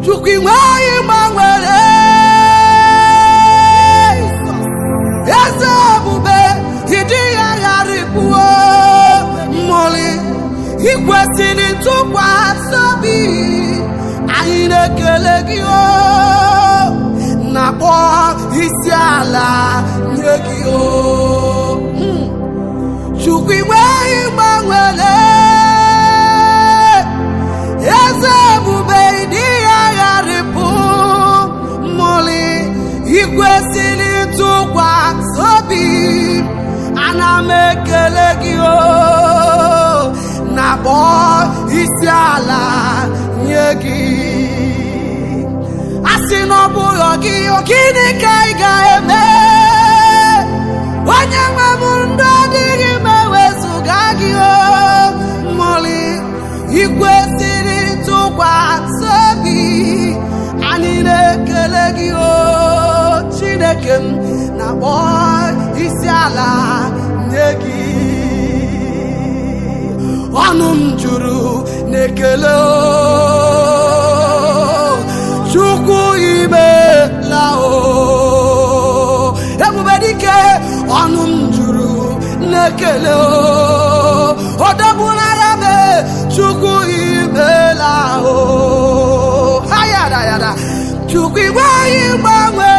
chukwu inweghị mgbanwere eze ebube ịdị ya gharịpụo mmụli ikwesịrị ntụkwasị obi anyị na-ekele gị na-akpọ isi ala nye gị chukwu inweghị mgbanwere eze ebube ịdị ya gharịpụ mmụli ikwesịrị ntụkwasị obi ana m ekele gị na-akpọ isi ala nye gị asị na ọ bụghị gị gịnị ka ị ga-eme onye nwe m ndụ adịghị m ewezụga gị mmụli ikwesịrị ntụkwasị obi anyị na-ekele gị Chineke m na-akpọ isi ala nye gị ọnụ m juru na-ekele Chukwu imela ebube dike ọnụ m juru na-ekele ọdọgbula ya me Chukwu imela ayada Chukwu igweghị mgbanwe